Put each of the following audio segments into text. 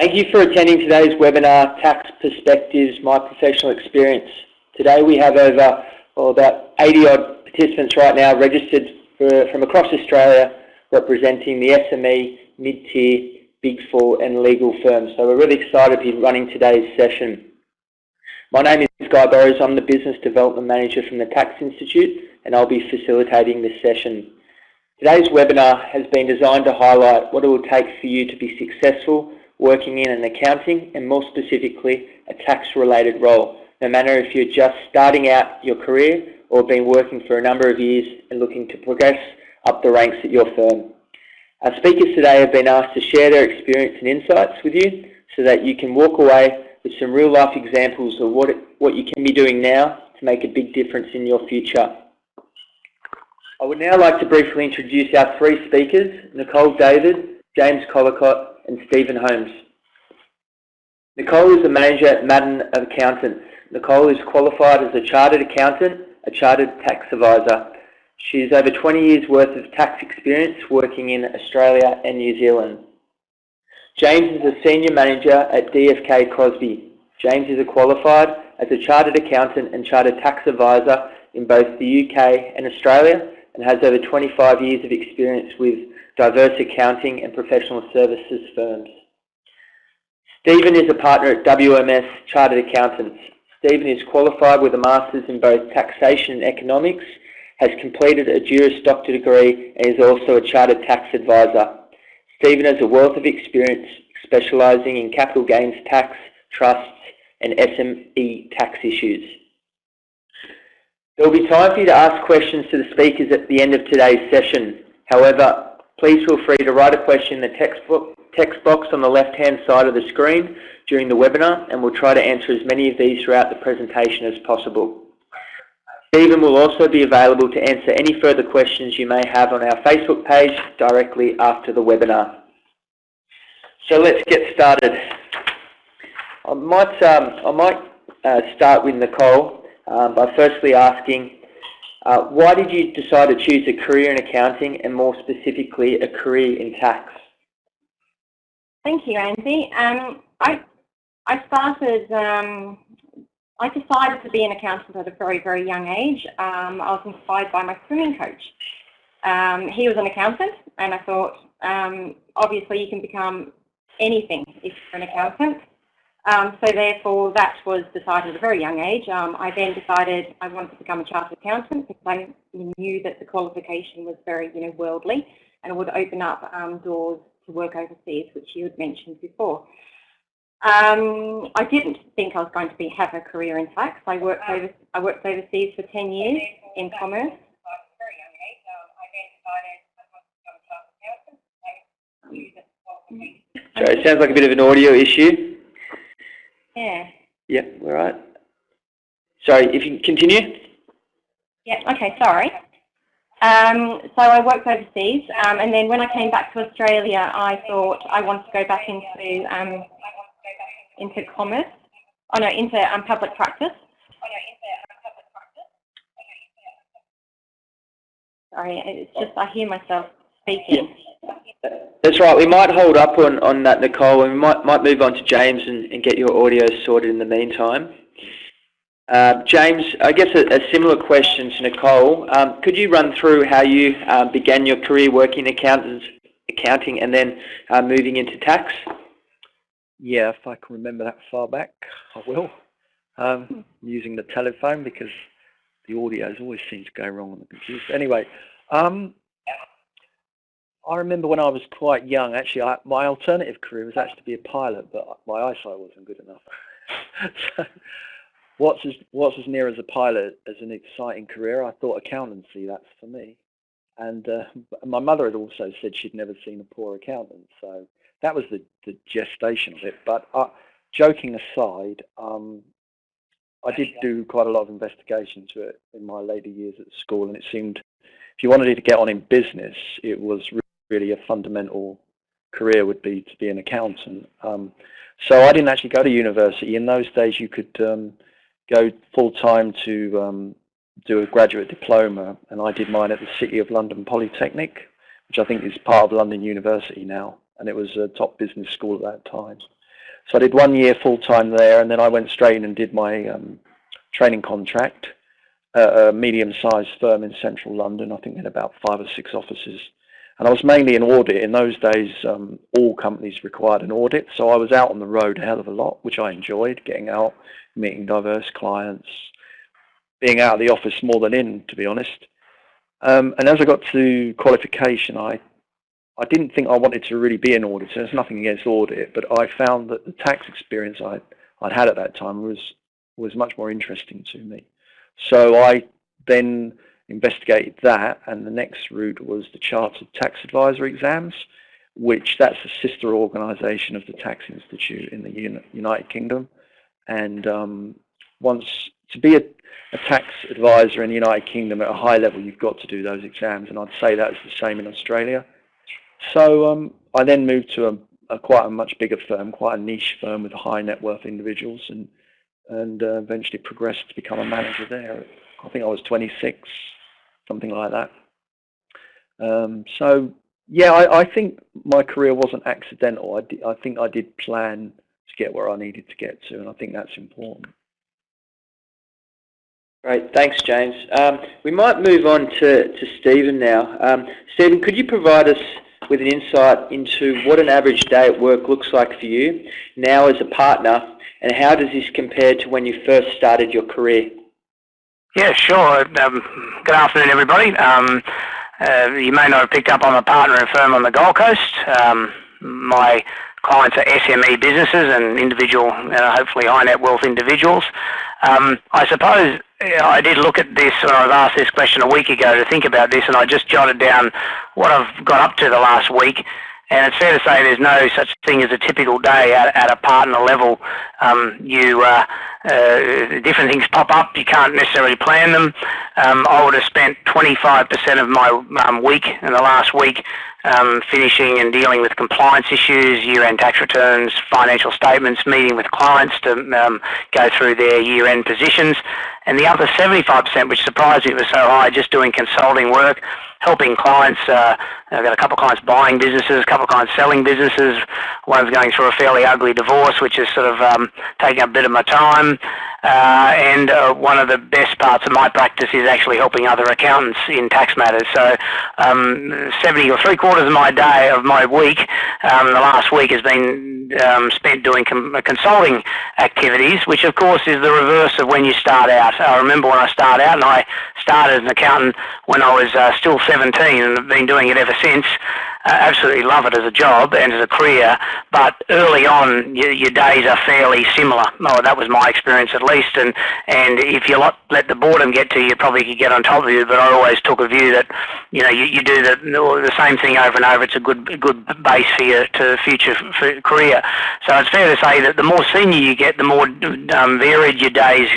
Thank you for attending today's webinar, Tax Perspectives, My Professional Experience. Today we have over about 80 odd participants right now registered from across Australia representing the SME, mid-tier, Big Four and legal firms. So we're really excited to be running today's session. My name is Guy Burrows. I'm the Business Development Manager from the Tax Institute and I'll be facilitating this session. Today's webinar has been designed to highlight what it will take for you to be successful working in an accounting and more specifically a tax-related role, no matter if you're just starting out your career or been working for a number of years and looking to progress up the ranks at your firm. Our speakers today have been asked to share their experience and insights with you so that you can walk away with some real-life examples of what you can be doing now to make a big difference in your future. I would now like to briefly introduce our three speakers, Nicole David, James Collicott and Stephen Holmes. Nicole is the manager at Madden Accountants. Nicole is qualified as a chartered accountant, a chartered tax advisor. She has over 20 years worth of tax experience working in Australia and New Zealand. James is a senior manager at DFK Crosby. James is qualified as a chartered accountant and chartered tax advisor in both the UK and Australia and has over 25 years of experience with diverse accounting and professional services firms. Stephen is a partner at WMS Chartered Accountants. Stephen is qualified with a Master's in both Taxation and Economics, has completed a Juris Doctor degree and is also a Chartered Tax Advisor. Stephen has a wealth of experience specialising in capital gains tax, trusts and SME tax issues. There will be time for you to ask questions to the speakers at the end of today's session. However, please feel free to write a question in the text box on the left-hand side of the screen during the webinar, and we'll try to answer as many of these throughout the presentation as possible. Stephen will also be available to answer any further questions you may have on our Facebook page directly after the webinar. So let's get started. I might start with Nicole by firstly asking, why did you decide to choose a career in accounting and more specifically a career in tax? Thank you, Andy. I decided to be an accountant at a very, very young age. I was inspired by my swimming coach. He was an accountant and I thought, obviously you can become anything if you're an accountant. So therefore that was decided at a very young age. I then decided I wanted to become a chartered accountant because I knew that the qualification was very worldly and it would open up doors to work overseas, which you had mentioned before. I didn't think I was going to have a career in tax. I worked overseas for 10 years in commerce. Sorry, it sounds like a bit of an audio issue. Yeah. Yep, all right. Sorry, if you can continue. Yeah, okay, sorry. So I worked overseas, and then when I came back to Australia, I thought I wanted to go back into commerce. Oh no, into public practice. Sorry, it's just I hear myself speaking. Yeah. That's right. We might hold up on that, Nicole, and we might move on to James and get your audio sorted in the meantime. James, I guess a similar question to Nicole. Could you run through how you began your career working in accounting and then moving into tax? Yeah, if I can remember that far back, I will. Using the telephone because the audio always seems to go wrong on the computer. Anyway, I remember when I was quite young, actually, my alternative career was actually to be a pilot, but my eyesight wasn't good enough. So, what's as near as a pilot as an exciting career? I thought accountancy, that's for me. And my mother had also said she'd never seen a poor accountant, so that was the gestation of it. But joking aside, I did do quite a lot of investigation to it in my later years at school, and it seemed if you wanted to get on in business, it was really a fundamental career would be to be an accountant. So I didn't actually go to university. In those days, you could go full-time to do a graduate diploma, and I did mine at the City of London Polytechnic, which I think is part of London University now, and it was a top business school at that time. So I did 1 year full-time there, and then I went straight in and did my training contract at a medium-sized firm in central London. I think they had about 5 or 6 offices. And I was mainly in audit. In those days, all companies required an audit, so I was out on the road a hell of a lot, which I enjoyed, getting out, meeting diverse clients, being out of the office more than in, to be honest. And as I got to qualification, I didn't think I wanted to really be an auditor. There's nothing against audit, but I found that the tax experience I'd had at that time was much more interesting to me. So I then investigated that, and the next route was the Chartered Tax Advisor exams, which that's a sister organisation of the Tax Institute in the United Kingdom. And to be a tax advisor in the United Kingdom at a high level, you've got to do those exams, and I'd say that's the same in Australia. So I then moved to quite a much bigger firm, quite a niche firm with high net worth individuals, and eventually progressed to become a manager there. I think I was 26, something like that. So yeah, I think my career wasn't accidental. I think I did plan to get where I needed to get to, and I think that's important. Great, thanks, James. We might move on to Stephen now. Stephen, could you provide us with an insight into what an average day at work looks like for you now as a partner, and how does this compare to when you first started your career? Yeah, sure. Good afternoon, everybody. You may not have picked up, I'm a partner in a firm on the Gold Coast. My clients are SME businesses and individual, hopefully high net wealth individuals. I suppose I did look at this when I was asked this question a week ago to think about this, and I just jotted down what I've got up to the last week. And it's fair to say there's no such thing as a typical day at a partner level. Different things pop up. You can't necessarily plan them. I would have spent 25% of my week in the last week finishing and dealing with compliance issues, year-end tax returns, financial statements, meeting with clients to go through their year-end positions. And the other 75%, which surprised me, was so high, just doing consulting work, helping clients. I've got a couple of clients buying businesses, a couple of clients selling businesses. One's going through a fairly ugly divorce, which is sort of taking up a bit of my time. And one of the best parts of my practice is actually helping other accountants in tax matters. So 70 or 3/4 of my day, of my week, the last week has been spent doing consulting activities, which of course is the reverse of when you start out. I remember when I started out, and I started as an accountant when I was still 17, and I've been doing it ever since. Absolutely love it as a job and as a career, but early on your days are fairly similar. Oh, that was my experience at least, and if you let the boredom get to you, probably could get on top of you, but I always took a view that you do the same thing over and over. It's a good base for your future career. So it's fair to say that the more senior you get, the more varied your days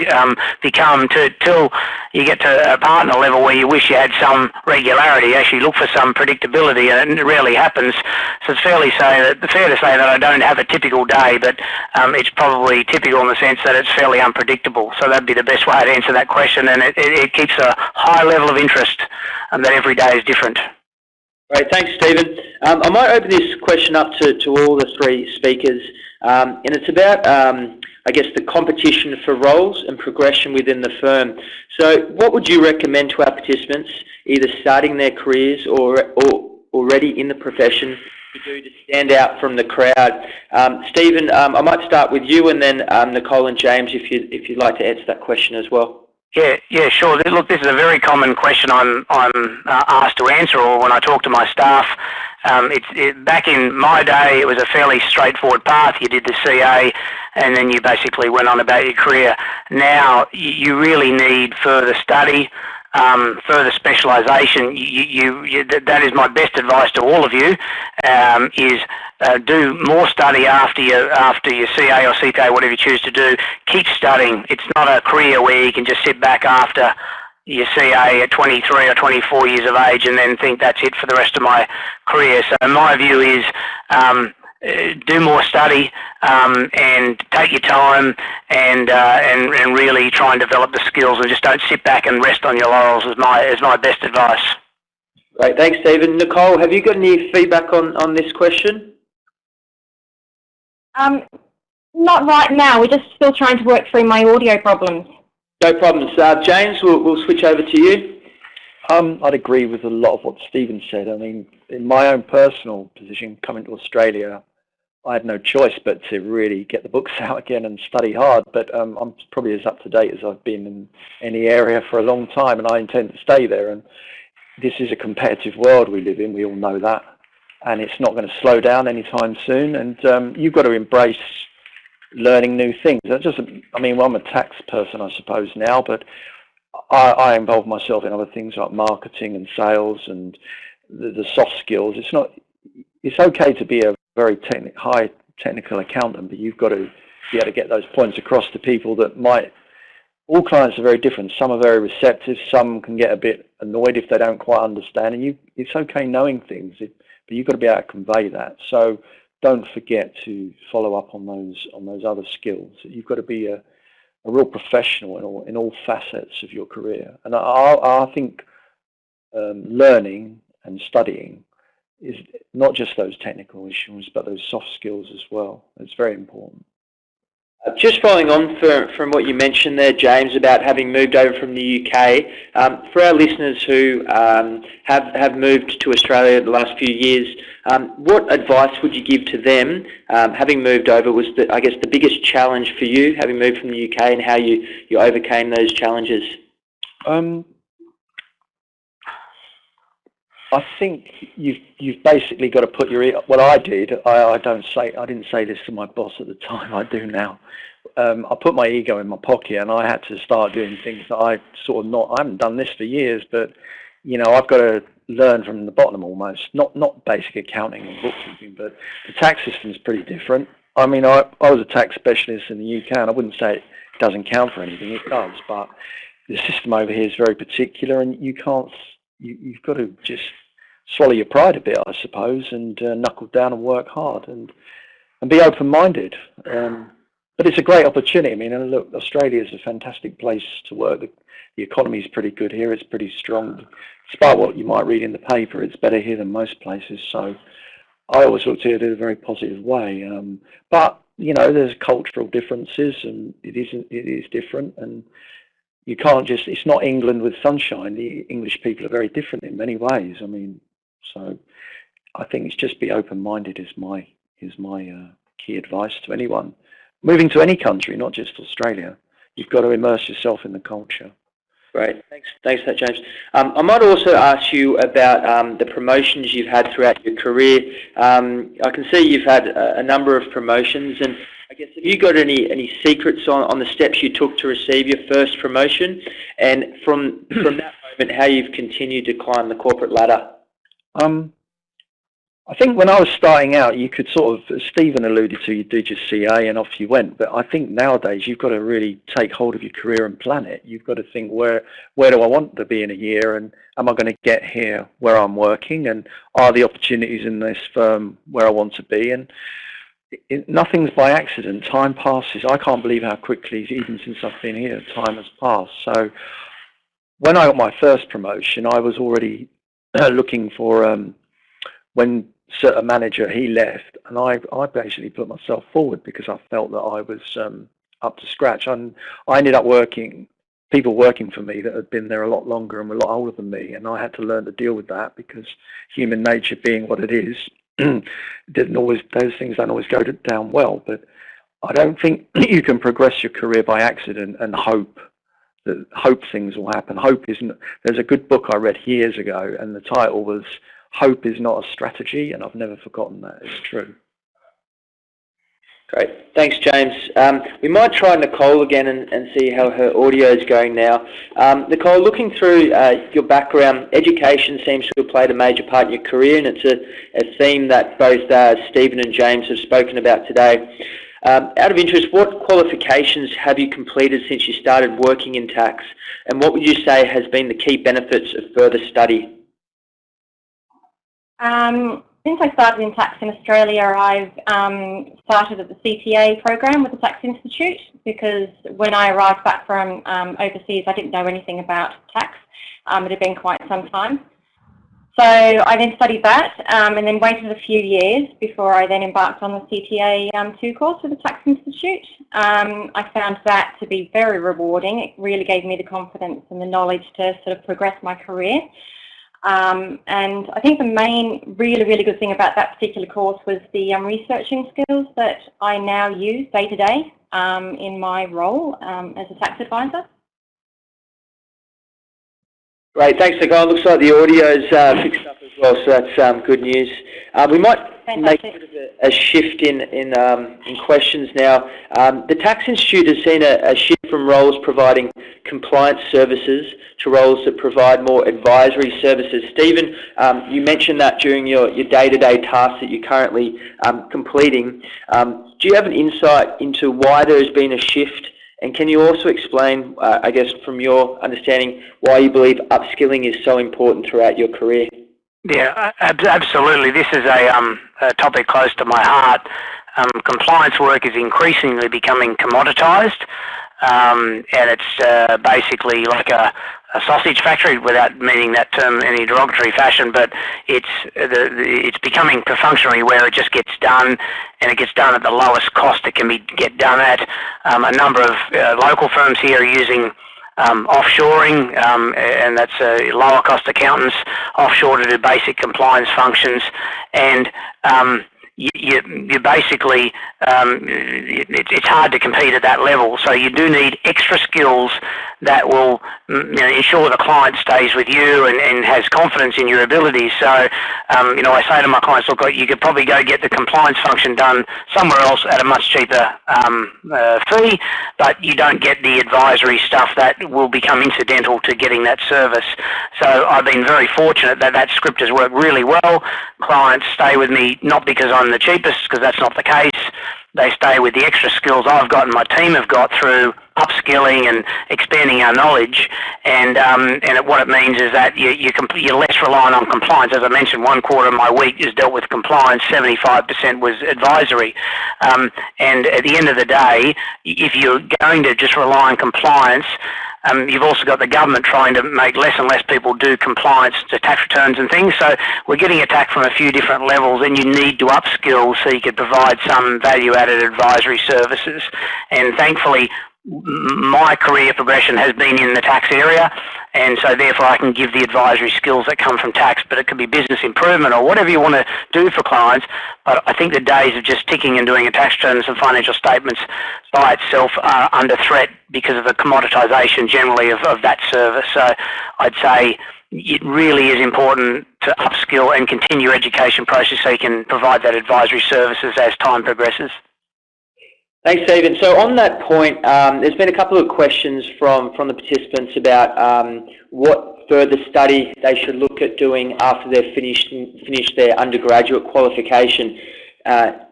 become, till you get to a partner level where you wish you had some regularity. You actually look for some predictability, and it rarely happens. So it's fair to say that I don't have a typical day, but it's probably typical in the sense that it's fairly unpredictable. So that'd be the best way to answer that question, and it keeps a high level of interest, that every day is different. Great, thanks, Stephen. I might open this question up to all the 3 speakers, and it's about, I guess, the competition for roles and progression within the firm. So what would you recommend to our participants, either starting their careers or already in the profession, to do to stand out from the crowd? Stephen, I might start with you, and then Nicole and James, if you'd like to answer that question as well. Yeah, sure. Look, this is a very common question I'm asked to answer, or when I talk to my staff. Back in my day, it was a fairly straightforward path. You did the CA, and then you basically went on about your career. Now, you really need further study, further specialisation. That is my best advice to all of you, is do more study after your CA or CPA, whatever you choose to do. Keep studying. It's not a career where you can just sit back after your CA at 23 or 24 years of age and then think that's it for the rest of my career. So my view is do more study and take your time and really try and develop the skills, and just don't sit back and rest on your laurels is my best advice. Great, thanks, Stephen. Nicole, have you got any feedback on this question? Not right now. We're just still trying to work through my audio problems. No problems. James, we'll switch over to you. I'd agree with a lot of what Stephen said. I mean, in my own personal position, coming to Australia, I had no choice but to really get the books out again and study hard. But I'm probably as up to date as I've been in any area for a long time, and I intend to stay there. And this is a competitive world we live in. We all know that, and it's not going to slow down anytime soon. And you've got to embrace learning new things. That doesn't. I mean, well, I'm a tax person, I suppose now, but I involve myself in other things like marketing and sales and the soft skills. It's okay to be a very high technical accountant, but you've got to be able to get those points across to people that might. All clients are very different. Some are very receptive. Some can get a bit annoyed if they don't quite understand. And it's okay knowing things, but you've got to be able to convey that. So don't forget to follow up on those other skills. You've got to be a real professional in all facets of your career. And I think learning and studying is not just those technical issues, but those soft skills as well. It's very important. Just following on from what you mentioned there, James, about having moved over from the UK, for our listeners who have moved to Australia the last few years, what advice would you give to them, having moved over? Was I guess the biggest challenge for you, having moved from the UK, and how you overcame those challenges? I think you've basically got to put your. Well, I did. I didn't say this to my boss at the time. I do now. I put my ego in my pocket, and I had to start doing things that I haven't done this for years, but you know, I've got to learn from the bottom almost. Not basic accounting and bookkeeping, but the tax system is pretty different. I mean, I was a tax specialist in the UK, and I wouldn't say it doesn't count for anything. It does, but the system over here is very particular, and you can't. You've got to just swallow your pride a bit, I suppose, and knuckle down and work hard and be open-minded. But it's a great opportunity. I mean, look, Australia is a fantastic place to work. The economy is pretty good here. It's pretty strong. Despite what you might read in the paper, it's better here than most places. So I always look at it in a very positive way. But, you know, there's cultural differences, and it is different. And you can't just, it's not England with sunshine. The English people are very different in many ways. I mean, so I think it's just be open-minded is my key advice to anyone. Moving to any country, not just Australia, you've got to immerse yourself in the culture. Great, thanks for that, James. I might also ask you about the promotions you've had throughout your career. I can see you've had a number of promotions, and I guess have you got any secrets on the steps you took to receive your first promotion, and from that moment, how you've continued to climb the corporate ladder? I think when I was starting out, you could sort of, as Stephen alluded to, you did your CA and off you went. But I think nowadays you've got to really take hold of your career and plan it. You've got to think, where do I want to be in a year, and am I going to get here where I'm working, and are the opportunities in this firm where I want to be? And nothing's by accident. Time passes. I can't believe how quickly, even since I've been here, time has passed. So when I got my first promotion, I was already looking for, when a manager, he left, and I basically put myself forward because I felt that I was up to scratch. And I ended up people working for me that had been there a lot longer and were a lot older than me, and I had to learn to deal with that because human nature being what it is, those things don't always go down well. But I don't think you can progress your career by accident and hope things will happen. Hope isn't. There's a good book I read years ago, and the title was "Hope is Not a Strategy," and I've never forgotten that. It's true. Great, thanks, James. We might try Nicole again and see how her audio is going now. Nicole, looking through your background, education seems to have played a major part in your career, and it's a theme that both Stephen and James have spoken about today. Out of interest, what qualifications have you completed since you started working in tax, and what would you say has been the key benefits of further study? Since I started in tax in Australia, I've started at the CTA program with the Tax Institute, because when I arrived back from overseas, I didn't know anything about tax. It had been quite some time. So I then studied that and then waited a few years before I then embarked on the CTA 2 course with the Tax Institute. I found that to be very rewarding. It really gave me the confidence and the knowledge to sort of progress my career. And I think the main really good thing about that particular course was the researching skills that I now use day to day in my role as a tax advisor. Great, thanks Nicole. Looks like the audio's fixed up as well, so that's good news. We might make a bit of a shift in questions now. The Tax Institute has seen a shift from roles providing compliance services to roles that provide more advisory services. Stephen, you mentioned that during your day-to-day tasks that you're currently completing. Do you have an insight into why there has been a shift? And can you also explain, I guess, from your understanding, why you believe upskilling is so important throughout your career? Yeah, absolutely. This is a topic close to my heart. Compliance work is increasingly becoming commoditised, and it's basically like a sausage factory, without meaning that term in any derogatory fashion, but it's becoming perfunctory, where it just gets done, and it gets done at the lowest cost it can get done at. A number of local firms here are using offshoring, and that's lower cost accountants offshore to do basic compliance functions, and you basically, it's hard to compete at that level. So you do need extra skills that will ensure the client stays with you and has confidence in your abilities. So, I say to my clients, look, you could probably go get the compliance function done somewhere else at a much cheaper fee, but you don't get the advisory stuff that will become incidental to getting that service. So I've been very fortunate that script has worked really well. Clients stay with me not because I'm the cheapest, because that's not the case. They stay with the extra skills I've got and my team have got through upskilling and expanding our knowledge. And what it means is that you're less reliant on compliance. As I mentioned, 1/4 of my week is dealt with compliance, 75% was advisory. And at the end of the day, if you're going to just rely on compliance, you've also got the government trying to make less and less people do compliance to tax returns and things. So we're getting attacked from a few different levels, and you need to upskill so you can provide some value-added advisory services. And thankfully, my career progression has been in the tax area, and so therefore I can give the advisory skills that come from tax, but it could be business improvement or whatever you want to do for clients. But I think the days of just ticking and doing a tax return and some financial statements by itself are under threat because of the commoditisation generally of that service. So I'd say it really is important to upskill and continue your education process so you can provide that advisory services as time progresses. Thanks, Stephen. So on that point, there's been a couple of questions from the participants about what further study they should look at doing after they've finished their undergraduate qualification.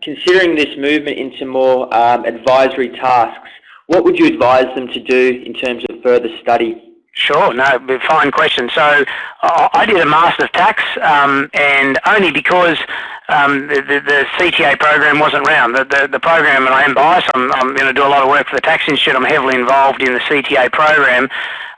Considering this movement into more advisory tasks, what would you advise them to do in terms of further study? Sure, no, fine question. So I did a Master of Tax, and only because the CTA program wasn't around. The program, and I am biased, I'm going to do a lot of work for the Tax Institute. I'm heavily involved in the CTA program.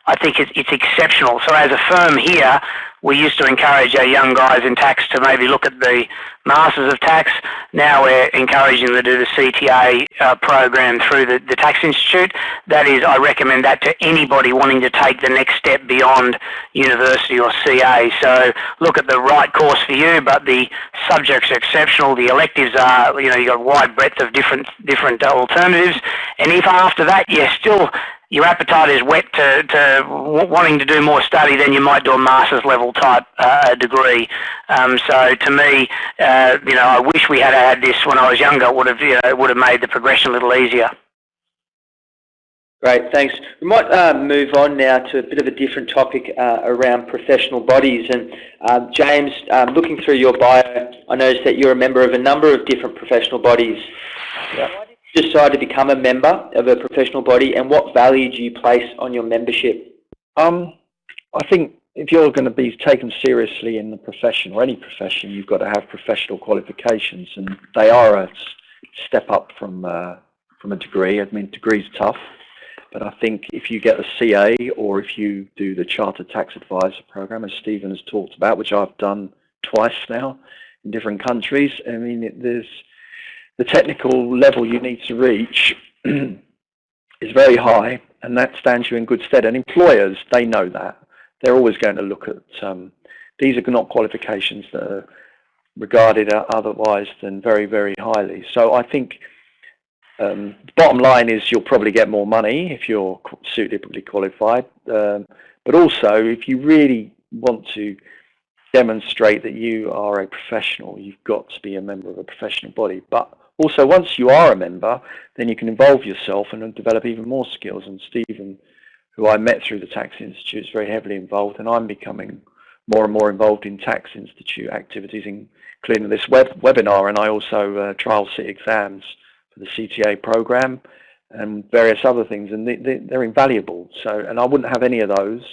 I think it's exceptional. So as a firm here, we used to encourage our young guys in tax to maybe look at the Masters of Tax. Now we're encouraging them to do the CTA program through the Tax Institute. That is, I recommend that to anybody wanting to take the next step beyond university or CA. So look at the right course for you, but the subjects are exceptional. The electives are, you've got a wide breadth of different alternatives. And if after that your appetite is wet to wanting to do more study, then you might do a master's level type degree. So to me, I wish we had had this when I was younger. It would have made the progression a little easier. Great, thanks. We might move on now to a bit of a different topic around professional bodies. And James, looking through your bio, I noticed that you're a member of a number of different professional bodies. Yeah. Decide to become a member of a professional body, and what value do you place on your membership? I think if you're going to be taken seriously in the profession, or any profession, you've got to have professional qualifications, and they are a step up from a degree. I mean, degree's tough, But I think if you get the CA or if you do the Chartered Tax Advisor program, as Stephen has talked about, which I've done twice now in different countries, I mean, there's the technical level you need to reach is very high, and that stands you in good stead. And employers, they know that. They're always going to look at, these are not qualifications that are regarded otherwise than very, very highly. So I think the bottom line is you'll probably get more money if you're suitably qualified. But also, if you really want to demonstrate that you are a professional, you've got to be a member of a professional body. But also, once you are a member, then you can involve yourself and develop even more skills. And Stephen, who I met through the Tax Institute, is very heavily involved, and I'm becoming more and more involved in Tax Institute activities, including this webinar, and I also trial sit exams for the CTA program and various other things, and they're invaluable. So, and I wouldn't have any of those,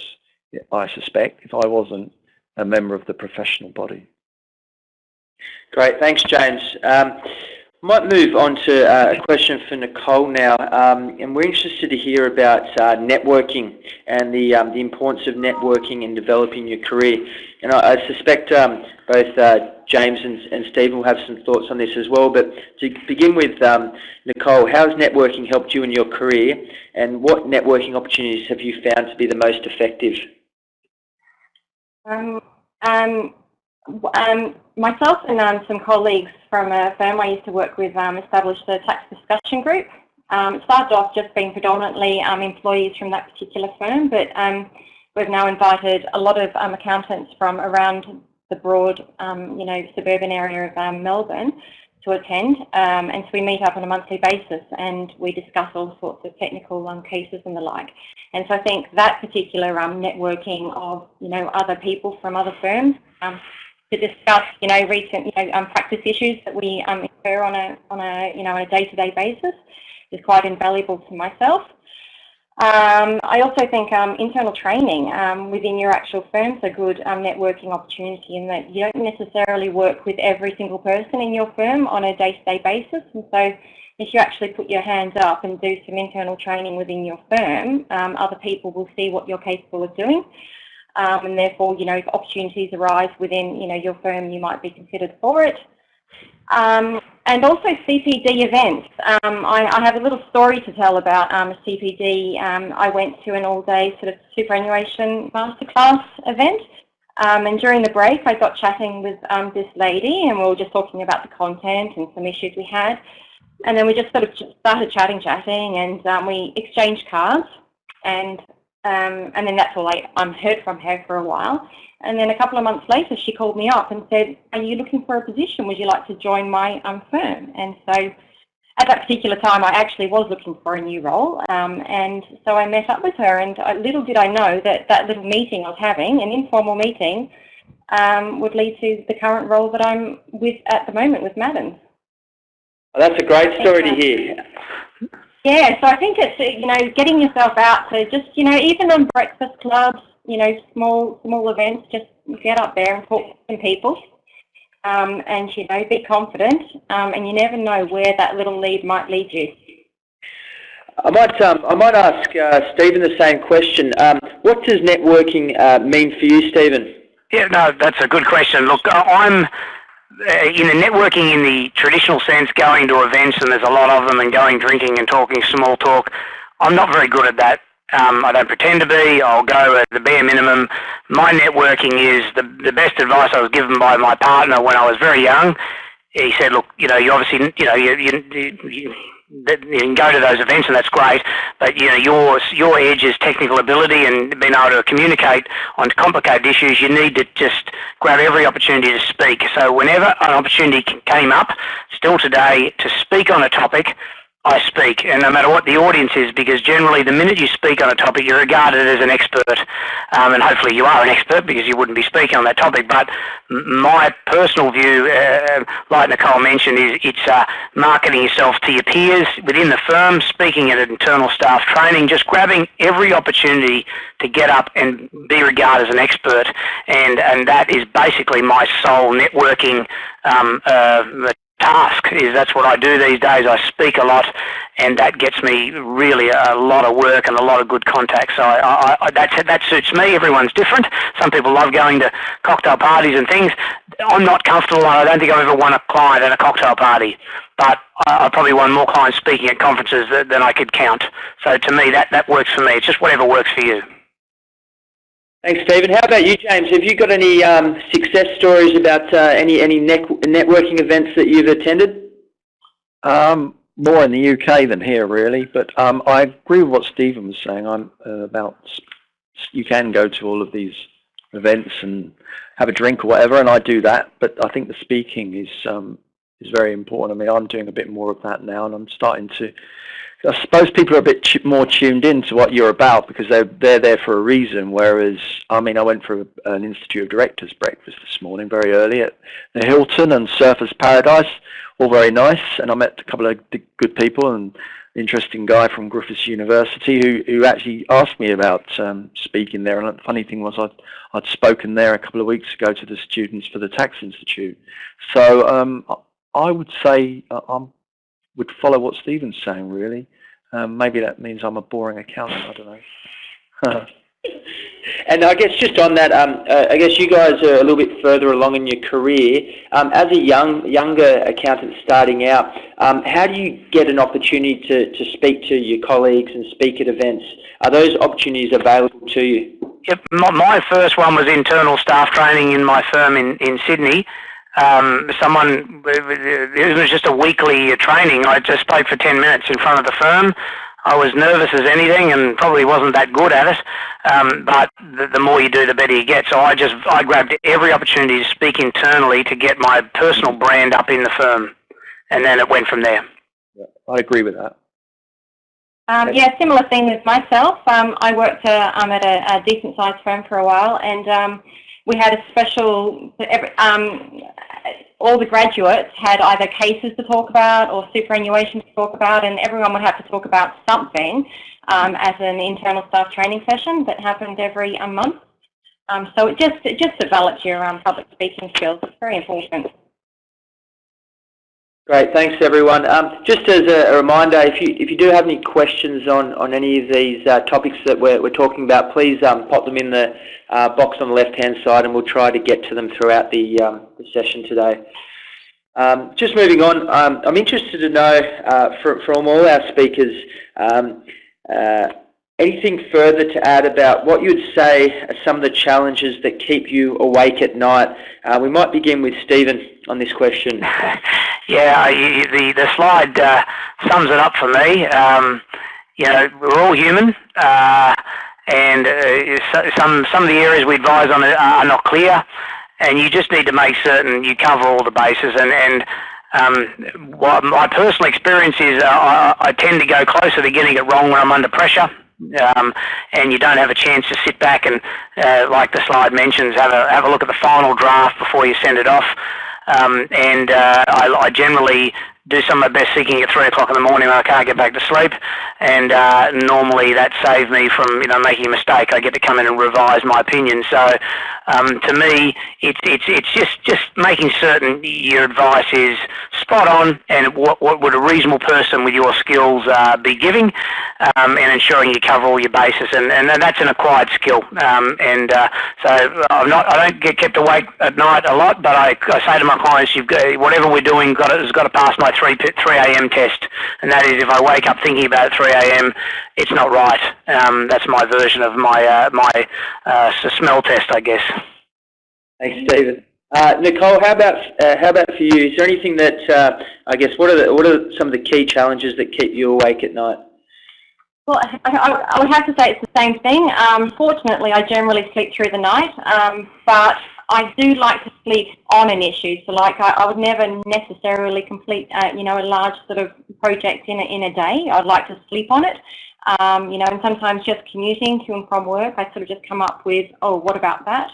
I suspect, if I wasn't a member of the professional body. Great, thanks, James. Might move on to a question for Nicole now, and we're interested to hear about networking and the importance of networking in developing your career. And I suspect both James and Stephen will have some thoughts on this as well. But to begin with, Nicole, how has networking helped you in your career, and what networking opportunities have you found to be the most effective? Myself and some colleagues from a firm I used to work with established a tax discussion group. It started off just being predominantly employees from that particular firm, but we've now invited a lot of accountants from around the broad, you know, suburban area of Melbourne to attend, and so we meet up on a monthly basis and we discuss all sorts of technical cases and the like. And so I think that particular networking of, you know, other people from other firms to discuss, you know, recent, you know, practice issues that we incur on a you know, on a day-to-day basis is quite invaluable to myself. I also think internal training within your actual firm is a good networking opportunity, in that you don't necessarily work with every single person in your firm on a day-to-day basis. And so if you actually put your hands up and do some internal training within your firm, other people will see what you're capable of doing. And therefore, you know, if opportunities arise within, you know, your firm, you might be considered for it. And also CPD events. I have a little story to tell about CPD. I went to an all-day sort of superannuation masterclass event, and during the break I got chatting with this lady, and we were just talking about the content and some issues we had, and then we just sort of started chatting, and we exchanged cards, and then that's all I heard from her for a while. And then a couple of months later, she called me up and said, "Are you looking for a position? Would you like to join my firm?" And so at that particular time, I actually was looking for a new role. And so I met up with her, and little did I know that that little meeting I was having, an informal meeting, would lead to the current role that I'm with at the moment with Madden's. Well, that's a great story to hear. Yeah, so I think it's, you know, getting yourself out to just, you know, even on breakfast clubs, you know, small events, just get up there and talk to some people, and, you know, be confident, and you never know where that little lead might lead you. I might ask Stephen the same question. What does networking mean for you, Stephen? Yeah, no, that's a good question. Look, I'm in the networking in the traditional sense, going to events, and there's a lot of them, and going drinking and talking small talk. I'm not very good at that. I don't pretend to be. I'll go at the bare minimum. My networking is the best advice I was given by my partner when I was very young. He said, "Look, you know, you obviously, you know, you can go to those events, and that's great, but you know, your edge is technical ability and being able to communicate on complicated issues. You need to just grab every opportunity to speak." So whenever an opportunity came up, still today, to speak on a topic, I speak, and no matter what the audience is, because generally the minute you speak on a topic, you're regarded as an expert, and hopefully you are an expert, because you wouldn't be speaking on that topic. But my personal view, like Nicole mentioned, is it's marketing yourself to your peers within the firm, speaking at internal staff training, just grabbing every opportunity to get up and be regarded as an expert, and that is basically my sole networking task. That's what I do these days. I speak a lot, and that gets me really a lot of work and a lot of good contacts. So that suits me. Everyone's different. Some people love going to cocktail parties and things. I'm not comfortable. I don't think I've ever won a client at a cocktail party, but I probably won more clients speaking at conferences than I could count. So to me, that works for me. It's just whatever works for you. Thanks, Stephen. How about you, James? Have you got any success stories about any networking events that you've attended? More in the UK than here, really. But I agree with what Stephen was saying. You can go to all of these events and have a drink or whatever, and I do that. But I think the speaking is very important. I mean, I'm doing a bit more of that now, and I'm starting to. I suppose people are a bit more tuned in to what you're about because they're there for a reason. Whereas, I mean, I went for an Institute of Directors breakfast this morning, very early at the Hilton and Surfers Paradise, all very nice. And I met a couple of good people and an interesting guy from Griffiths University who actually asked me about speaking there. And the funny thing was I'd spoken there a couple of weeks ago to the students for the Tax Institute. So I would say would follow what Stephen's saying, really. Maybe that means I'm a boring accountant, I don't know. And I guess just on that, I guess you guys are a little bit further along in your career. As a younger accountant starting out, how do you get an opportunity to speak to your colleagues and speak at events? Are those opportunities available to you? Yep, my first one was internal staff training in my firm in Sydney. It was just a weekly training. I just spoke for 10 minutes in front of the firm. I was nervous as anything and probably wasn't that good at it, but the more you do, the better you get. So I grabbed every opportunity to speak internally to get my personal brand up in the firm, and then it went from there. Yeah, I agree with that. Yeah, similar thing with myself. I worked at a decent sized firm for a while, and we had a special, all the graduates had either cases to talk about or superannuation to talk about, and everyone would have to talk about something as an internal staff training session that happened every month. So it just develops your public speaking skills. It's very important. Great, thanks everyone. Just as a reminder, if you do have any questions on any of these topics that we're talking about, please pop them in the box on the left-hand side, and we'll try to get to them throughout the session today. Just moving on, I'm interested to know from all our speakers, anything further to add about what you would say are some of the challenges that keep you awake at night? We might begin with Stephen on this question. Yeah, the slide sums it up for me. You know, we're all human, and some of the areas we advise on are not clear, and you just need to make certain you cover all the bases. And what my personal experience is, I tend to go closer to getting it wrong when I'm under pressure. And you don't have a chance to sit back and, like the slide mentions, have a look at the final draft before you send it off. I generally do some of my best thinking at 3 o'clock in the morning when I can't get back to sleep, and normally that saves me from making a mistake. I get to come in and revise my opinion. So to me, it's just making certain your advice is spot on, and what would a reasonable person with your skills be giving, and ensuring you cover all your bases, and that's an acquired skill. So I don't get kept awake at night a lot, but I say to my clients, whatever we're doing has got to pass my 3 a.m. test, and that is if I wake up thinking about it 3 a.m., it's not right. That's my version of my smell test, I guess. Thanks, Stephen. Nicole, how about for you? Is there anything that I guess what are some of the key challenges that keep you awake at night? Well, I would have to say it's the same thing. Fortunately, I generally sleep through the night, but I do like to sleep on an issue. So, like, I would never necessarily complete, a large sort of project in a day. I'd like to sleep on it. And sometimes just commuting to and from work, I sort of just come up with, oh, what about that?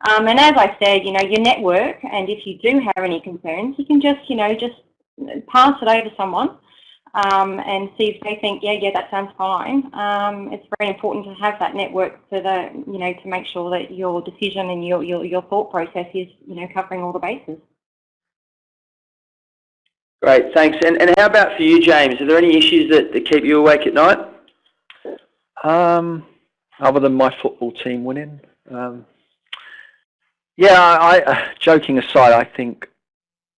And as I said, your network, and if you do have any concerns, you can just pass it over to someone. And see if they think, yeah, that sounds fine. It's very important to have that network to make sure that your decision and your thought process is, covering all the bases. Great, thanks. And how about for you, James? Are there any issues that keep you awake at night? Other than my football team winning. Yeah, I joking aside, I think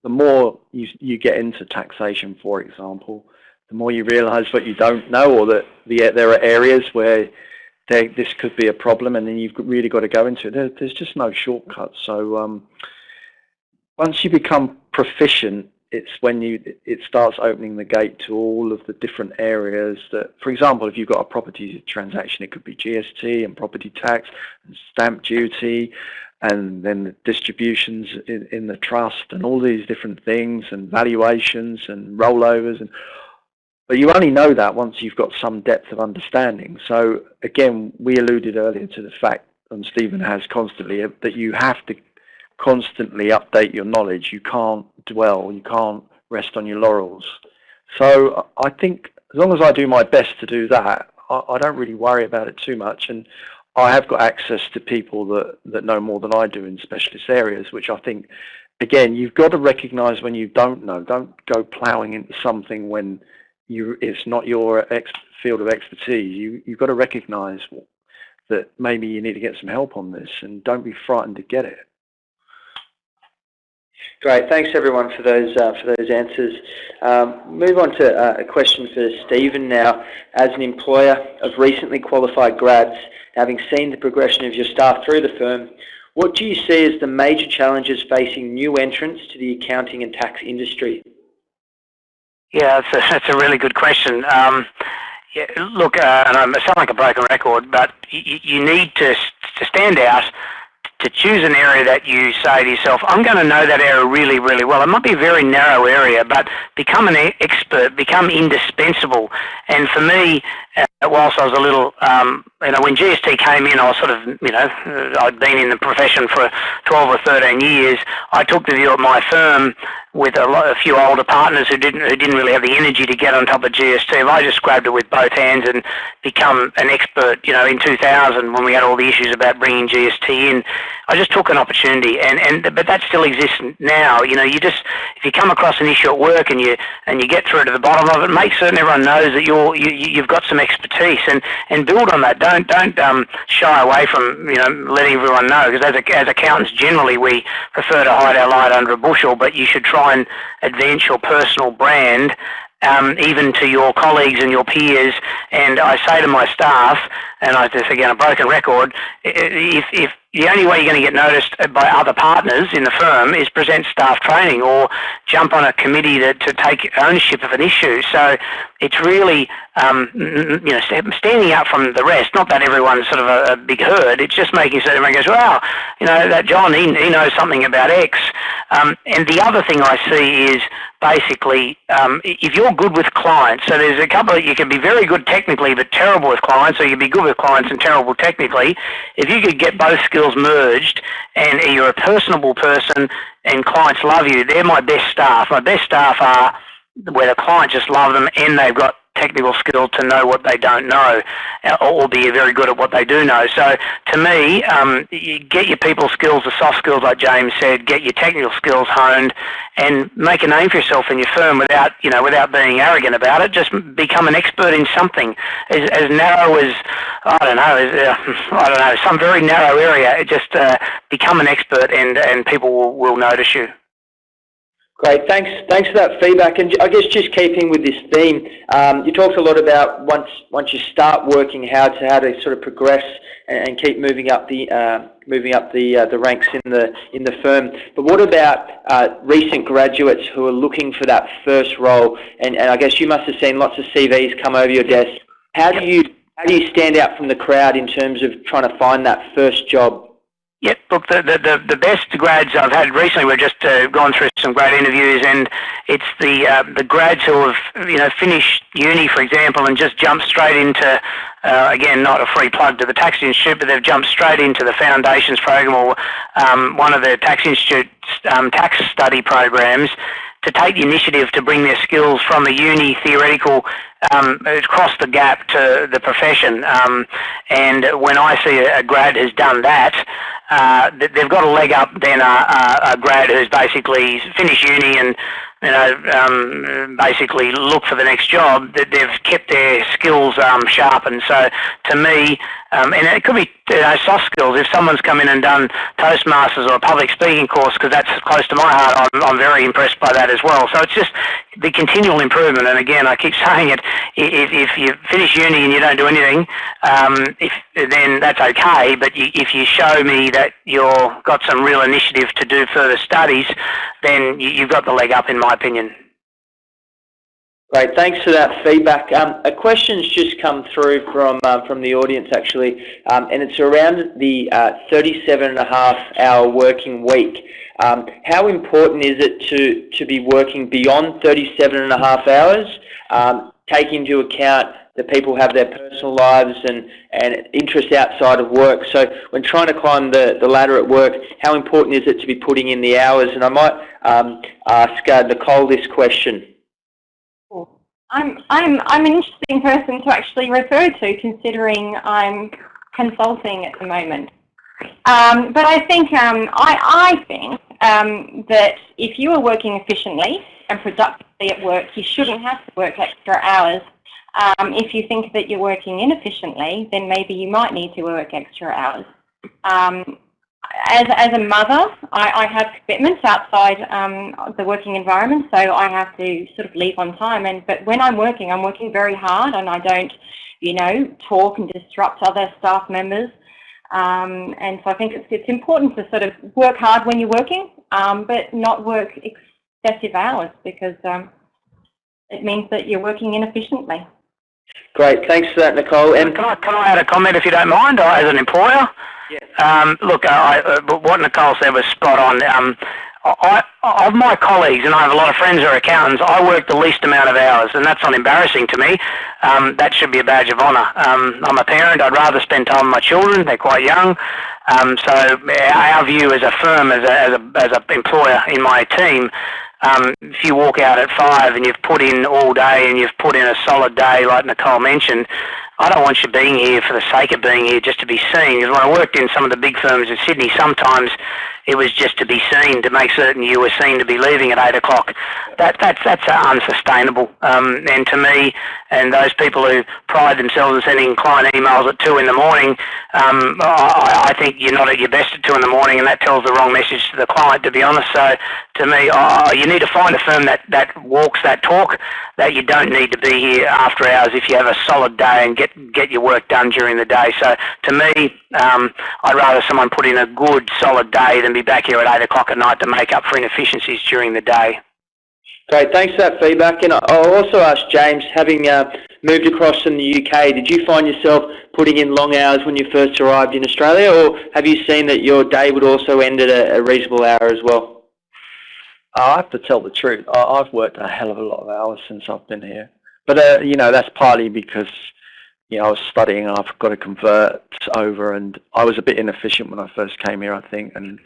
the more you get into taxation, for example, the more you realise what you don't know, or that there are areas where this could be a problem, and then you've really got to go into it. There's just no shortcut. So once you become proficient, it's when it starts opening the gate to all of the different areas that, for example, if you've got a property transaction, it could be GST and property tax and stamp duty, and then the distributions in the trust and all these different things, and valuations and rollovers. But you only know that once you've got some depth of understanding. So again, we alluded earlier to the fact, and Stephen has constantly, that you have to constantly update your knowledge. You can't dwell, you can't rest on your laurels. So I think as long as I do my best to do that, I don't really worry about it too much. And I have got access to people that know more than I do in specialist areas, which I think, again, you've got to recognise when you don't know. Don't go ploughing into something when it's not your field of expertise. You've got to recognise that maybe you need to get some help on this, and don't be frightened to get it. Great, thanks everyone for those answers. Move on to a question for Stephen now. As an employer of recently qualified grads, having seen the progression of your staff through the firm, what do you see as the major challenges facing new entrants to the accounting and tax industry? Yeah, that's a really good question. Yeah, look, and I sound like a broken record, but you need to stand out, to choose an area that you say to yourself, I'm going to know that area really, really well. It might be a very narrow area, but become an expert, become indispensable. And for me, whilst I was a little, when GST came in, I was sort of, I'd been in the profession for 12 or 13 years. I took the view at my firm with a few older partners who didn't really have the energy to get on top of GST. I just grabbed it with both hands and become an expert. In 2000, when we had all the issues about bringing GST in, I just took an opportunity, but that still exists now. If you come across an issue at work and you get through to the bottom of it, make certain everyone knows that you've got some expertise, and build on that. Don't shy away from letting everyone know, because as accountants generally we prefer to hide our light under a bushel, but you should try and advance your personal brand, even to your colleagues and your peers. And I say to my staff, and this again a broken record, if the only way you're going to get noticed by other partners in the firm is present staff training or jump on a committee to take ownership of an issue. So it's really standing out from the rest. Not that everyone's sort of a big herd. It's just making sure everyone goes, wow, that John, he knows something about X. And the other thing I see is basically if you're good with clients, so there's a couple you can be very good technically but terrible with clients, or you can be good with clients and terrible technically. If you could get both skills merged and you're a personable person and clients love you, they're my best staff. My best staff are where the client just love them and they've got technical skill to know what they don't know, or be very good at what they do know. So to me, you get your people skills, the soft skills like James said, get your technical skills honed, and make a name for yourself in your firm without being arrogant about it. Just become an expert in something as narrow as some very narrow area. Just become an expert, and people will notice you. Great, thanks for that feedback. And I guess just keeping with this theme, you talked a lot about once you start working how to sort of progress and keep moving up the ranks in the firm. But what about recent graduates who are looking for that first role? And I guess you must have seen lots of CVs come over your desk. How do you stand out from the crowd in terms of trying to find that first job? Yep, look, the best grads I've had recently, we've just gone through some great interviews, and it's the grads who have finished uni, for example, and just jumped straight into, again, not a free plug to the Tax Institute, but they've jumped straight into the Foundations program or one of the Tax Institute's tax study programs, to take the initiative to bring their skills from a uni theoretical across the gap to the profession. And when I see a grad who's done that, they've got a leg up than a grad who's basically finished uni and basically look for the next job, that they've kept their skills sharpened. So to me, and it could be soft skills. If someone's come in and done Toastmasters or a public speaking course, because that's close to my heart, I'm very impressed by that as well. So it's just the continual improvement. And again, I keep saying it, if you finish uni and you don't do anything, then that's okay. But if you show me that you've got some real initiative to do further studies, then you've got the leg up, in my opinion. Great, thanks for that feedback. A question's just come through from the audience actually, and it's around the 37.5-hour working week. How important is it to be working beyond 37.5 hours, taking into account that people have their personal lives and interests outside of work? So when trying to climb the ladder at work, how important is it to be putting in the hours? And I might ask Nicole this question. I'm an interesting person to actually refer to, considering I'm consulting at the moment. But I think I think that if you are working efficiently and productively at work, you shouldn't have to work extra hours. If you think that you're working inefficiently, then maybe you might need to work extra hours. As a mother, I have commitments outside the working environment, so I have to sort of leave on time. But when I'm working very hard, and I don't, talk and disrupt other staff members. And so I think it's important to sort of work hard when you're working, but not work excessive hours, because it means that you're working inefficiently. Great, thanks for that, Nicole. And can I add a comment, if you don't mind, as an employer? Yeah. Look, what Nicole said was spot on. Of my colleagues, and I have a lot of friends who are accountants, I work the least amount of hours, and that's not embarrassing to me. That should be a badge of honour. I'm a parent. I'd rather spend time with my children. They're quite young. So our view as a firm, as an employer in my team, if you walk out at 5 and you've put in all day and you've put in a solid day, like Nicole mentioned, I don't want you being here for the sake of being here, just to be seen. Because when I worked in some of the big firms in Sydney, sometimes it was just to be seen, to make certain you were seen to be leaving at 8 o'clock. That's unsustainable. And to me, and those people who pride themselves in sending client emails at 2 in the morning, I think you're not at your best at 2 in the morning, and that tells the wrong message to the client, to be honest. So to me, you need to find a firm that walks that talk, that you don't need to be here after hours if you have a solid day and get your work done during the day. So to me, I'd rather someone put in a good solid day than be back here at 8 o'clock at night to make up for inefficiencies during the day. Great, thanks for that feedback. And I'll also ask James, having moved across from the UK, did you find yourself putting in long hours when you first arrived in Australia, or have you seen that your day would also end at a reasonable hour as well? I have to tell the truth. I've worked a hell of a lot of hours since I've been here. But, that's partly because, I was studying, I've got to convert over, and I was a bit inefficient when I first came here, I think. And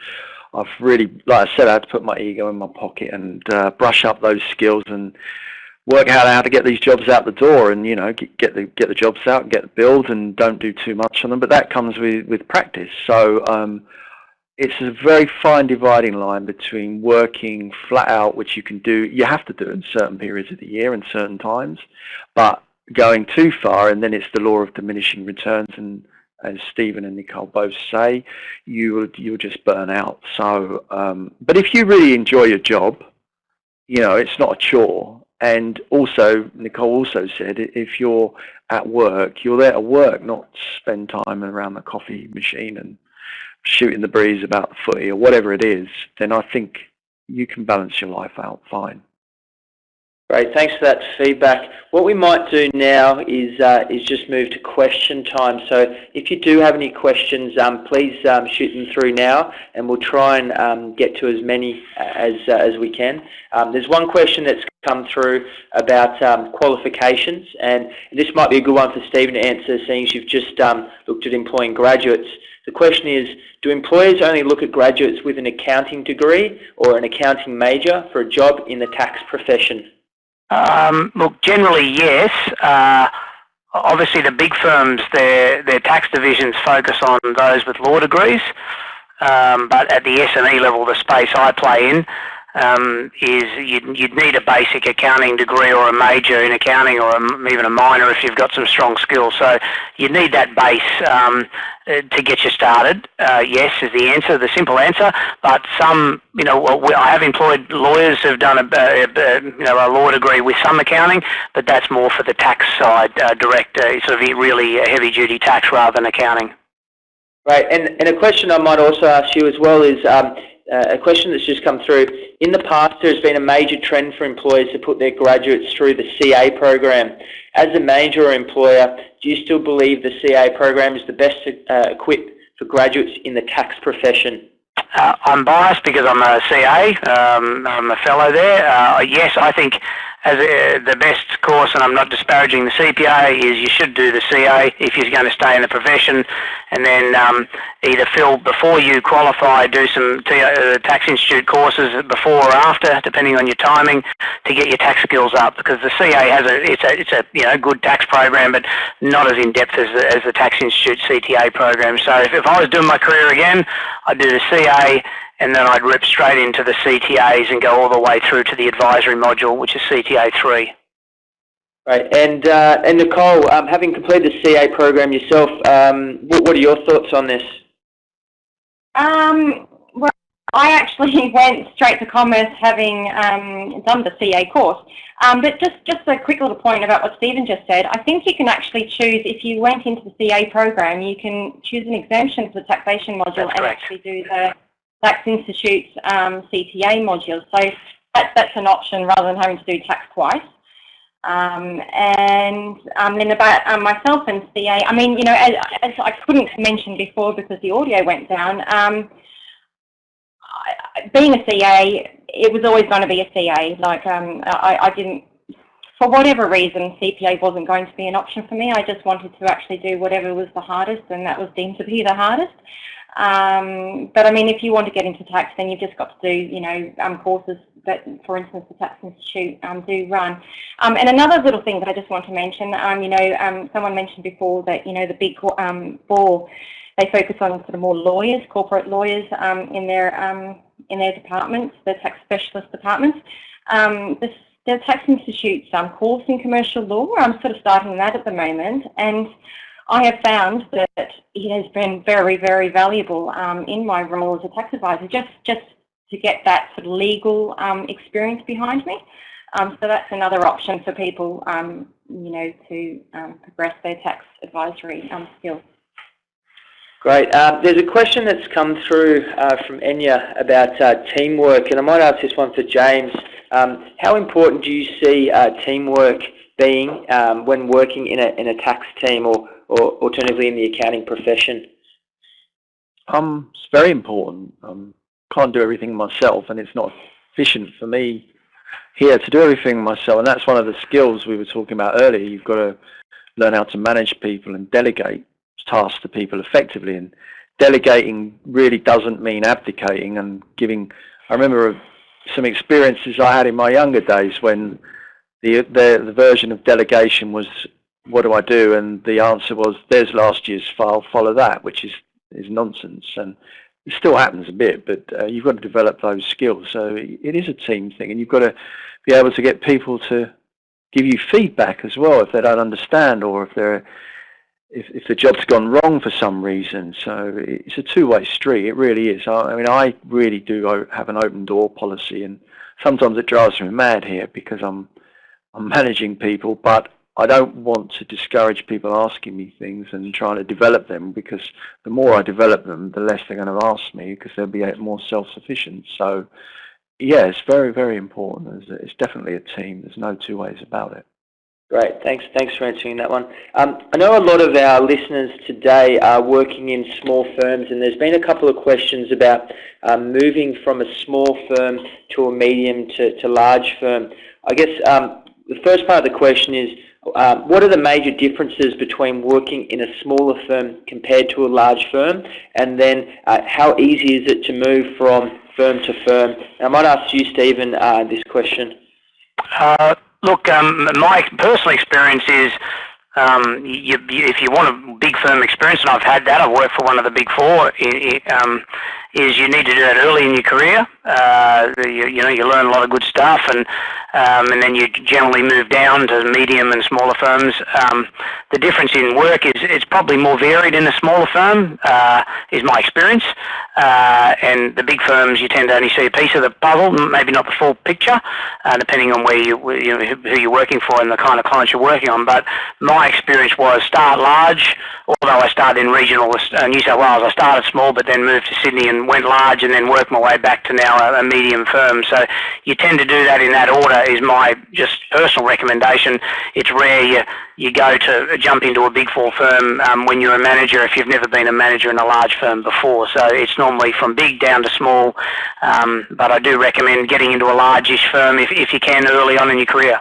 I've really, like I said, I had to put my ego in my pocket and brush up those skills and work out how to get these jobs out the door, and get the jobs out and get the bills, and don't do too much on them. But that comes with practice. So it's a very fine dividing line between working flat out, which you can do, you have to do in certain periods of the year and certain times, but going too far, and then it's the law of diminishing returns, and as Stephen and Nicole both say, you'll just burn out. So, but if you really enjoy your job, it's not a chore. And also, Nicole also said, if you're at work, you're there to work, not spend time around the coffee machine and shooting the breeze about the footy or whatever it is, then I think you can balance your life out fine. Great, thanks for that feedback. What we might do now is just move to question time. So if you do have any questions, please shoot them through now, and we'll try and get to as many as we can. There's one question that's come through about qualifications, and this might be a good one for Stephen to answer, seeing as you've just looked at employing graduates. The question is, do employers only look at graduates with an accounting degree or an accounting major for a job in the tax profession? Look, generally, yes. Obviously, the big firms, their tax divisions focus on those with law degrees. But at the SME level, the space I play in, is you'd need a basic accounting degree or a major in accounting, or even a minor if you've got some strong skills. So you need that base to get you started. Yes is the answer, the simple answer. But some, I have employed lawyers who've done a law degree with some accounting, but that's more for the tax side, direct, sort of really heavy duty tax rather than accounting. Right, and a question I might also ask you as well is a question that's just come through. In the past, there's been a major trend for employers to put their graduates through the CA program. As a major employer, do you still believe the CA program is the best equipped for graduates in the tax profession? I'm biased because I'm a CA. I'm a fellow there. Yes, I think as the best course, and I'm not disparaging the CPA, is you should do the CA if you're going to stay in the profession, and then either before you qualify, do some tax institute courses before or after, depending on your timing, to get your tax skills up. Because the CA has it's a good tax program, but not as in depth as the tax institute CTA program. So if I was doing my career again, I'd do the CA, and then I'd rip straight into the CTAs and go all the way through to the advisory module, which is CTA 3. Right, and Nicole, having completed the CA program yourself, what are your thoughts on this? Well, I actually went straight to commerce, having done the CA course. But just a quick little point about what Stephen just said. I think you can actually choose, if you went into the CA program, you can choose an exemption for the taxation module and actually do the Tax Institute's CTA module. So that's an option rather than having to do tax twice. And then about myself and CA, I mean, as I couldn't mention before because the audio went down, being a CA, it was always going to be a CA. Like, I didn't, for whatever reason, CPA wasn't going to be an option for me. I just wanted to actually do whatever was the hardest, and that was deemed to be the hardest. But I mean, if you want to get into tax, then you've just got to do, courses that, for instance, the Tax Institute do run. And another little thing that I just want to mention, someone mentioned before that, the Big Four, they focus on sort of more lawyers, corporate lawyers, in their departments, the tax specialist departments. The Tax Institute's course in commercial law, I'm sort of starting that at the moment, and I have found that it has been very, very valuable in my role as a tax advisor, just to get that sort of legal experience behind me. So that's another option for people, to progress their tax advisory skills. Great. There's a question that's come through from Enya about teamwork, and I might ask this one for James. How important do you see teamwork being when working in a tax team, or alternatively in the accounting profession? It's very important. Can't do everything myself, and it's not efficient for me here to do everything myself, and that's one of the skills we were talking about earlier. You've got to learn how to manage people and delegate tasks to people effectively, and delegating really doesn't mean abdicating and giving. I remember some experiences I had in my younger days when the version of delegation was, what do I do? And the answer was, there's last year's file, follow that, which is nonsense. And it still happens a bit, but you've got to develop those skills. So it is a team thing, and you've got to be able to get people to give you feedback as well if they don't understand, or if the job's gone wrong for some reason. So it's a two-way street. It really is. I mean, I really do have an open door policy, and sometimes it drives me mad here because I'm managing people, but I don't want to discourage people asking me things and trying to develop them, because the more I develop them, the less they're going to ask me, because they'll be more self-sufficient. So yeah, it's very, very important. It's definitely a team. There's no two ways about it. Great, thanks for answering that one. I know a lot of our listeners today are working in small firms, and there's been a couple of questions about moving from a small firm to a medium to large firm. I guess the first part of the question is, what are the major differences between working in a smaller firm compared to a large firm? And then how easy is it to move from firm to firm? And I might ask you, Stephen, this question. Look, my personal experience is if you want a big firm experience, and I've had that, I've worked for one of the Big Four is you need to do that early in your career. You learn a lot of good stuff, and then you generally move down to medium and smaller firms. The difference in work is it's probably more varied in a smaller firm, is my experience. And the big firms, you tend to only see a piece of the puzzle, maybe not the full picture, depending on who you're working for and the kind of clients you're working on. But my experience was start large. Although I started in regional New South Wales, I started small, but then moved to Sydney and went large, and then worked my way back to now a medium firm. So you tend to do that in that order, is my just personal recommendation. It's rare you go to jump into a big four firm when you're a manager if you've never been a manager in a large firm before. So it's normally from big down to small, but I do recommend getting into a large-ish firm if you can early on in your career.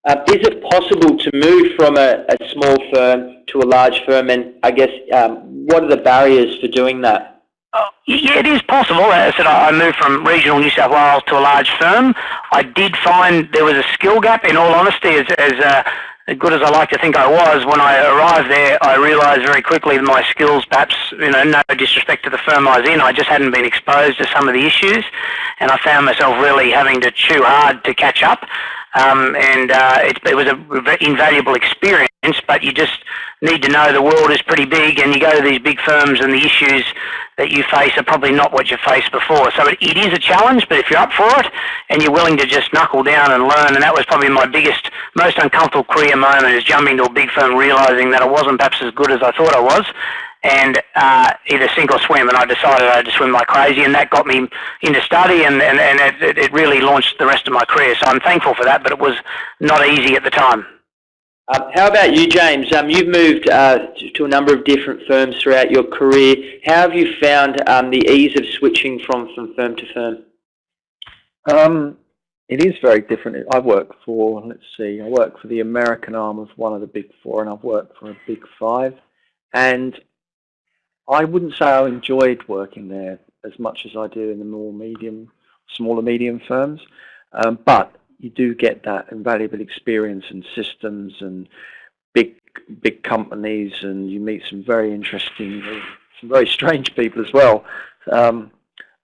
Is it possible to move from a small firm to a large firm, and I guess what are the barriers for doing that? Oh, yeah, it is possible. As I said, I moved from regional New South Wales to a large firm. I did find there was a skill gap, in all honesty, as good as I like to think I was. When I arrived there, I realised very quickly that my skills, perhaps, no disrespect to the firm I was in, I just hadn't been exposed to some of the issues, and I found myself really having to chew hard to catch up. It was an invaluable experience, but you just need to know the world is pretty big, and you go to these big firms and the issues that you face are probably not what you faced before. So it is a challenge, but if you're up for it and you're willing to just knuckle down and learn, and that was probably my biggest, most uncomfortable career moment, is jumping to a big firm, realising that I wasn't perhaps as good as I thought I was, and either sink or swim, and I decided I had to swim like crazy, and that got me into study, and it really launched the rest of my career. So I'm thankful for that, but it was not easy at the time. How about you, James? You've moved to a number of different firms throughout your career. How have you found the ease of switching from firm to firm? It is very different. I work for, I work for the American arm of one of the big four, and I've worked for a big five, and I wouldn't say I enjoyed working there as much as I do in the smaller medium firms, but you do get that invaluable experience and systems and big companies, and you meet some very interesting, some very strange people as well.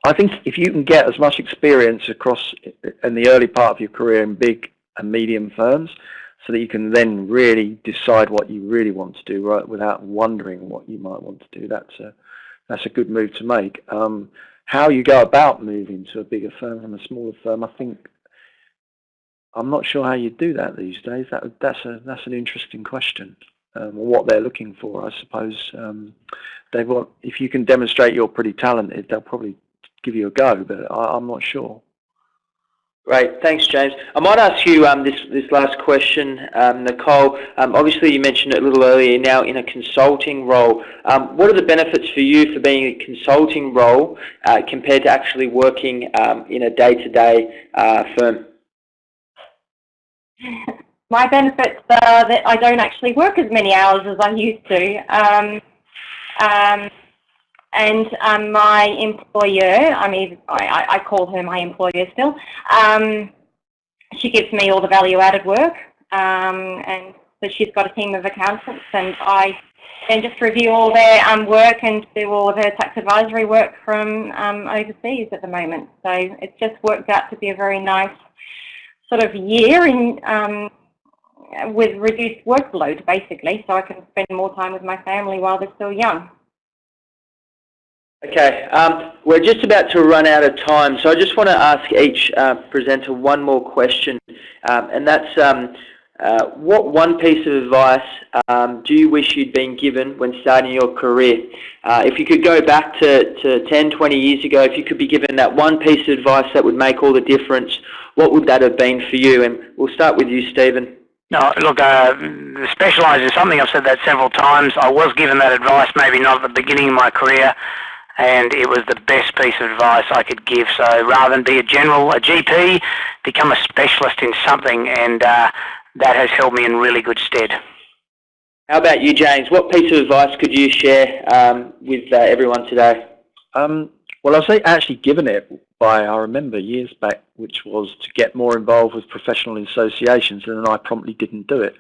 I think if you can get as much experience across in the early part of your career in big and medium firms, so that you can then really decide what you really want to do, right, without wondering what you might want to do. That's a good move to make. How you go about moving to a bigger firm from a smaller firm, I'm not sure how you do that these days. That's an interesting question. What they're looking for, I suppose. If you can demonstrate you're pretty talented, they'll probably give you a go, but I'm not sure. Great, thanks, James. I might ask you this last question, Nicole. Obviously, you mentioned it a little earlier. Now in a consulting role, what are the benefits for you for being a consulting role compared to actually working in a day-to-day firm? My benefits are that I don't actually work as many hours as I used to. And my employer, I call her my employer still, she gives me all the value-added work, and so she's got a team of accountants, and I then just review all their work and do all of her tax advisory work from overseas at the moment. So it's just worked out to be a very nice sort of year with reduced workload, basically, so I can spend more time with my family while they're still young. Okay, we're just about to run out of time, so I just want to ask each presenter one more question, and that's what one piece of advice do you wish you'd been given when starting your career? If you could go back to 10, 20 years ago, if you could be given that one piece of advice that would make all the difference, what would that have been for you? And we'll start with you, Stephen. No, look, specialise in something. I've said that several times. I was given that advice, maybe not at the beginning of my career, and it was the best piece of advice I could give. So rather than be a GP, become a specialist in something, and that has held me in really good stead. How about you, James? What piece of advice could you share with everyone today? Well, I was actually given it by, I remember years back, which was to get more involved with professional associations, and then I promptly didn't do it.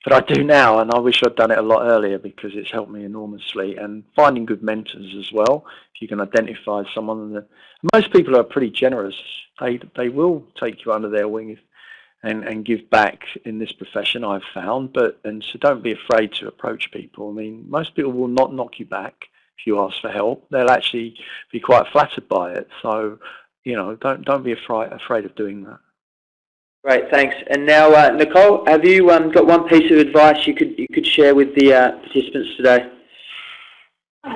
But I do now, and I wish I'd done it a lot earlier because it's helped me enormously. And finding good mentors as well. If you can identify someone that most people are pretty generous, they will take you under their wing and give back in this profession, I've found. And so don't be afraid to approach people. I mean, most people will not knock you back if you ask for help. They'll actually be quite flattered by it. So, you know, don't be afraid of doing that. Great, thanks. And now, Nicole, have you got one piece of advice you could share with the participants today?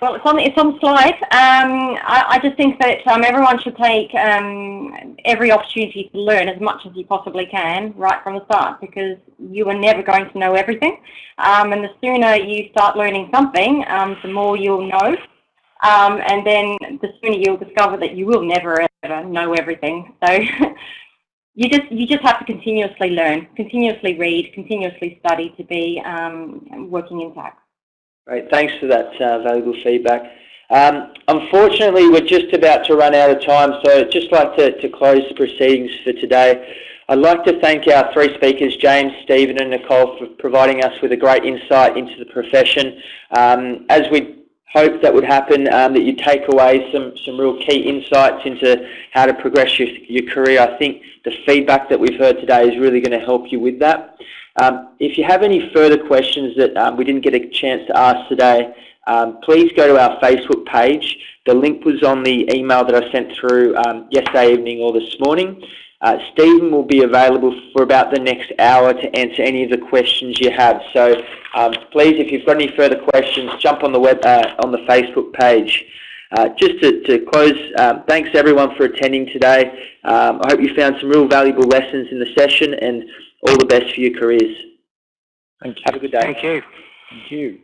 Well, it's on the slide. I just think that everyone should take every opportunity to learn as much as you possibly can right from the start, because you are never going to know everything. And the sooner you start learning something, the more you'll know. And then the sooner you'll discover that you will never ever know everything. So you just have to continuously learn, continuously read, continuously study to be working in tax. Great, thanks for that valuable feedback. Unfortunately, we're just about to run out of time, so I'd just like to close the proceedings for today. I'd like to thank our three speakers, James, Stephen and Nicole, for providing us with a great insight into the profession. As we hoped that would happen, that you take away some real key insights into how to progress your career. I think the feedback that we've heard today is really going to help you with that. If you have any further questions that we didn't get a chance to ask today, please go to our Facebook page. The link was on the email that I sent through yesterday evening or this morning. Stephen will be available for about the next hour to answer any of the questions you have. So please, if you've got any further questions, jump on the on the Facebook page. Just to close, thanks everyone for attending today. I hope you found some real valuable lessons in the session, and all the best for your careers. Thank you. Have a good day. Thank you. Thank you.